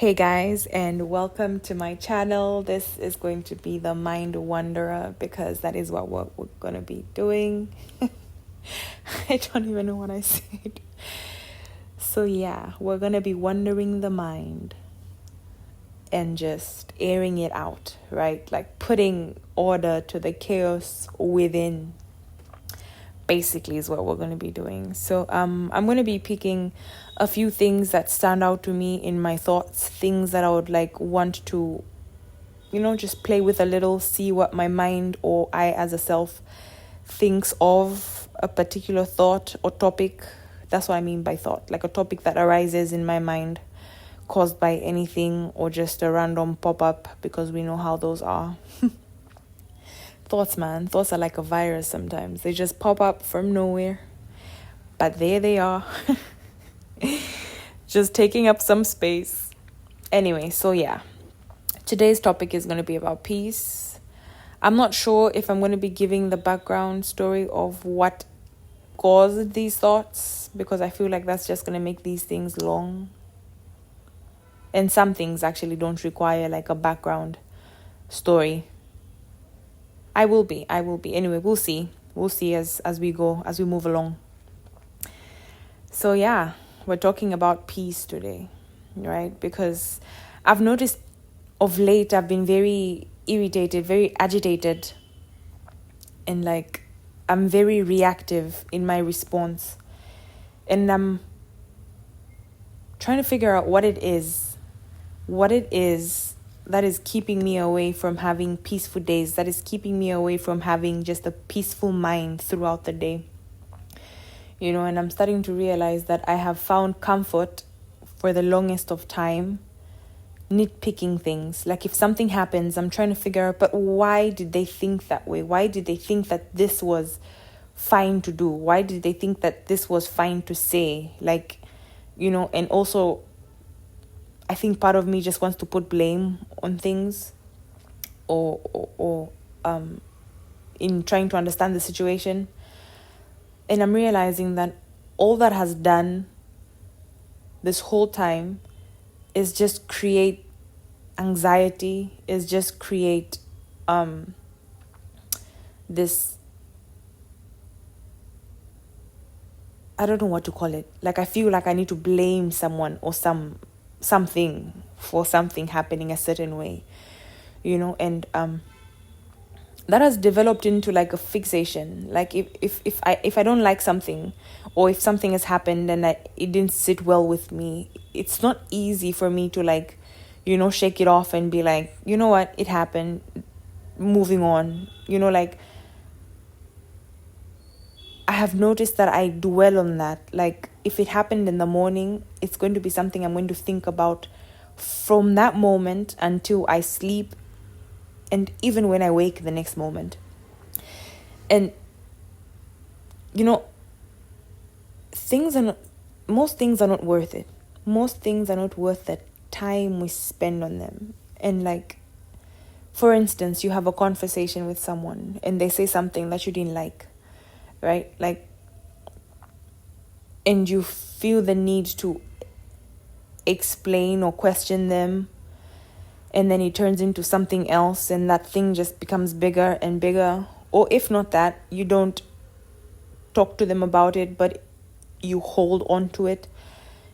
Hey guys, and welcome to my channel. This is going to be the Mind Wanderer because that is what we're going to be doing. I don't even know what I said. So, yeah, we're going to be wandering the mind and just airing it out, right? Like putting order to the chaos within, basically, is what we're going to be doing. So, I'm going to be picking a few things that stand out to me in my thoughts, things that I would want to, just play with a little, see what my mind or I as a self thinks of a particular thought or topic. That's what I mean by thought, like a topic that arises in my mind caused by anything or just a random pop-up, because we know how those are. Thoughts, man. Thoughts are like a virus sometimes. They just pop up from nowhere. But there they are. Just taking up some space. Anyway, so yeah. Today's topic is going to be about peace. I'm not sure if I'm going to be giving the background story of what caused these thoughts, because I feel like that's just going to make these things long. And some things actually don't require like a background story. I will be. Anyway, we'll see. We'll see as we go, as we move along. So yeah, we're talking about peace today, right? Because I've noticed of late I've been very irritated, very agitated, and I'm very reactive in my response. And I'm trying to figure out what it is that is keeping me away from having peaceful days, that is keeping me away from having just a peaceful mind throughout the day. And I'm starting to realize that I have found comfort for the longest of time nitpicking things. Like if something happens, I'm trying to figure out, but why did they think that way? Why did they think that this was fine to do? Why did they think that this was fine to say? And also I think part of me just wants to put blame on things or in trying to understand the situation. And I'm realizing that all that has done this whole time is just create anxiety, is just create this, I don't know what to call it. Like I feel like I need to blame someone or something for something happening a certain way, and that has developed into like a fixation. Like if I don't like something, or if something has happened and it didn't sit well with me, it's not easy for me to shake it off and be like, you know what, it happened, moving on. I have noticed that I dwell on that. Like if it happened in the morning, it's going to be something I'm going to think about from that moment until I sleep, and even when I wake the next moment. And most things are not worth it. Most things are not worth the time we spend on them. And for instance, you have a conversation with someone and they say something that you didn't like, right? And you feel the need to explain or question them, and then it turns into something else, and that thing just becomes bigger and bigger. Or if not that, you don't talk to them about it, but you hold on to it,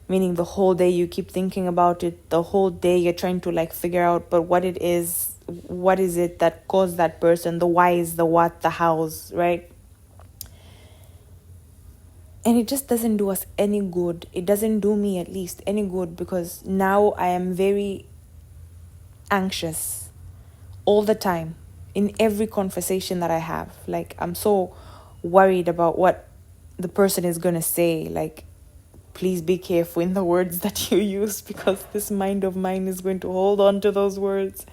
meaning the whole day you keep thinking about it, the whole day you're trying to figure out but what it is, what is it that caused that person, the whys, the what, the hows, right? And it just doesn't do us any good. It doesn't do me, at least, any good, because now I am very anxious all the time in every conversation that I have. I'm so worried about what the person is going to say. Please be careful in the words that you use, because this mind of mine is going to hold on to those words.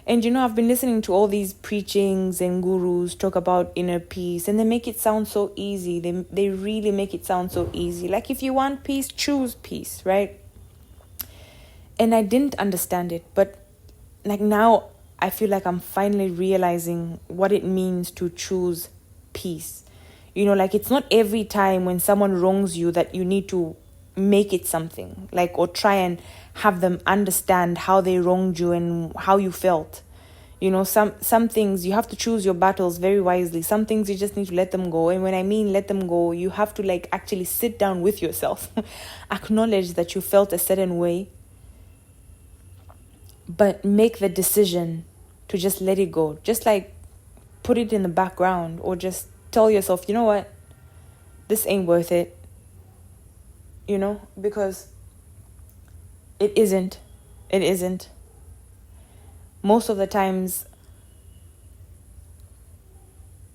And I've been listening to all these preachings and gurus talk about inner peace, and they make it sound so easy. They really make it sound so easy. Like if you want peace, choose peace, right? And I didn't understand it, but now I feel like I'm finally realizing what it means to choose peace. It's not every time when someone wrongs you that you need to make it something, like, or try and have them understand how they wronged you and how you felt. Some things you have to choose your battles very wisely. Some things you just need to let them go. And when I mean let them go, you have to like actually sit down with yourself, acknowledge that you felt a certain way, but make the decision to just let it go. Just like put it in the background, or just tell yourself, you know what, this ain't worth it. Because it isn't. Most of the times,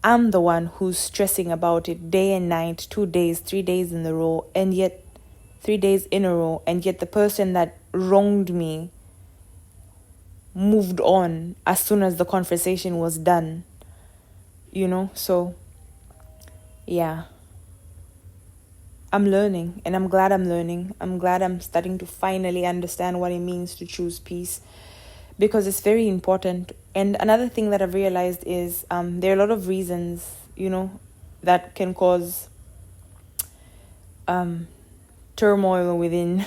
I'm the one who's stressing about it day and night, 2 days, 3 days in a row, and yet 3 days in a row, and yet the person that wronged me moved on as soon as the conversation was done. So yeah. I'm learning, and I'm glad I'm learning. I'm glad I'm starting to finally understand what it means to choose peace, because it's very important. And another thing that I've realized is there are a lot of reasons, that can cause turmoil within,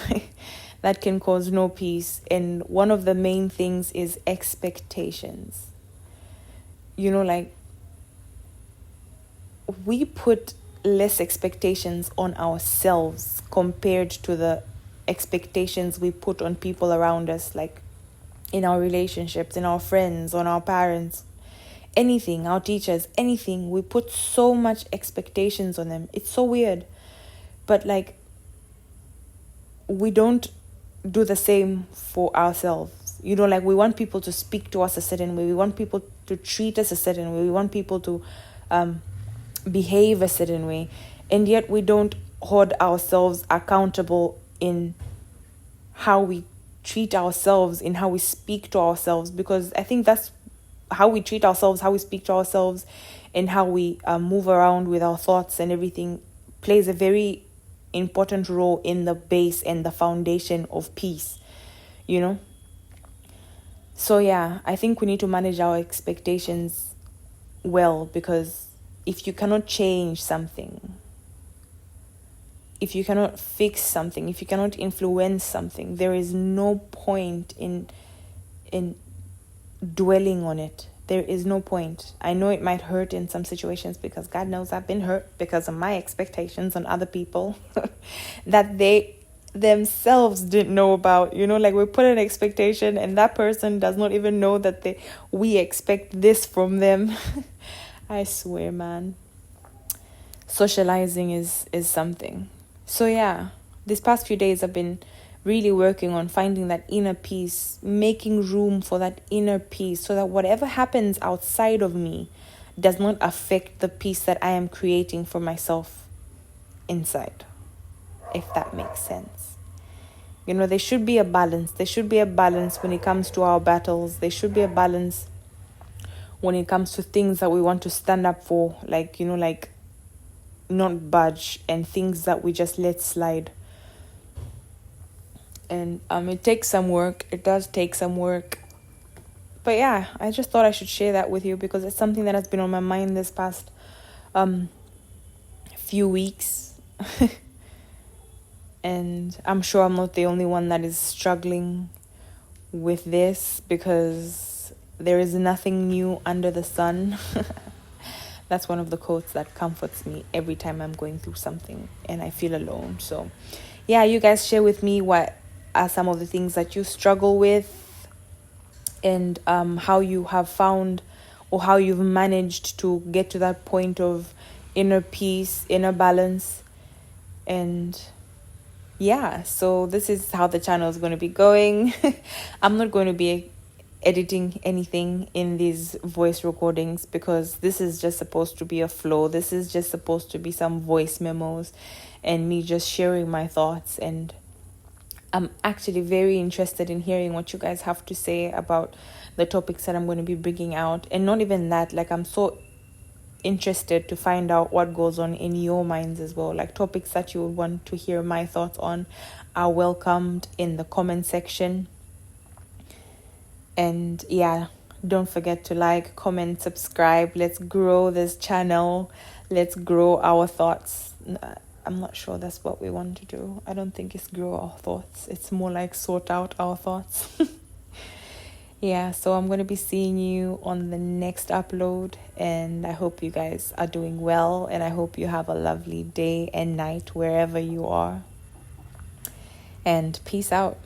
that can cause no peace. And one of the main things is expectations. Like, we put less expectations on ourselves compared to the expectations we put on people around us, like in our relationships, in our friends, on our parents, anything, our teachers, anything. We put so much expectations on them. It's so weird. But like, we don't do the same for ourselves. Like, we want people to speak to us a certain way. We want people to treat us a certain way. We want people to behave a certain way, and yet we don't hold ourselves accountable in how we treat ourselves, in how we speak to ourselves, because I think that's how we treat ourselves, how we speak to ourselves, and how we move around with our thoughts and everything plays a very important role in the base and the foundation of peace. So yeah, I think we need to manage our expectations well, because if you cannot change something, if you cannot fix something, if you cannot influence something, there is no point in dwelling on it. There is no point. I know it might hurt in some situations, because God knows I've been hurt because of my expectations on other people that they themselves didn't know about. Like, we put an expectation and that person does not even know that we expect this from them. I swear, man. Socializing is something. So yeah, these past few days I've been really working on finding that inner peace, making room for that inner peace, so that whatever happens outside of me does not affect the peace that I am creating for myself inside, if that makes sense. There should be a balance. There should be a balance when it comes to our battles. There should be a balance when it comes to things that we want to stand up for, like, like not budge, and things that we just let slide. And it takes some work. It does take some work. But yeah, I just thought I should share that with you, because it's something that has been on my mind this past few weeks. And I'm sure I'm not the only one that is struggling with this, because there is nothing new under the sun. That's one of the quotes that comforts me every time I'm going through something and I feel alone. So yeah, you guys share with me what are some of the things that you struggle with, and how you have found, or how you've managed to get to that point of inner peace, inner balance. And yeah, so this is how the channel is going to be going. I'm not going to be editing anything in these voice recordings, because this is just supposed to be a flow. This is just supposed to be some voice memos and me just sharing my thoughts. And I'm actually very interested in hearing what you guys have to say about the topics that I'm going to be bringing out. And not even that, like, I'm so interested to find out what goes on in your minds as well. Like, topics that you would want to hear my thoughts on are welcomed in the comment section. And yeah, don't forget to like, comment, subscribe. Let's grow this channel. Let's grow our thoughts. I'm not sure that's what we want to do. I don't think it's grow our thoughts. It's more like sort out our thoughts. Yeah, so I'm going to be seeing you on the next upload, and I hope you guys are doing well, and I hope you have a lovely day and night wherever you are. And peace out.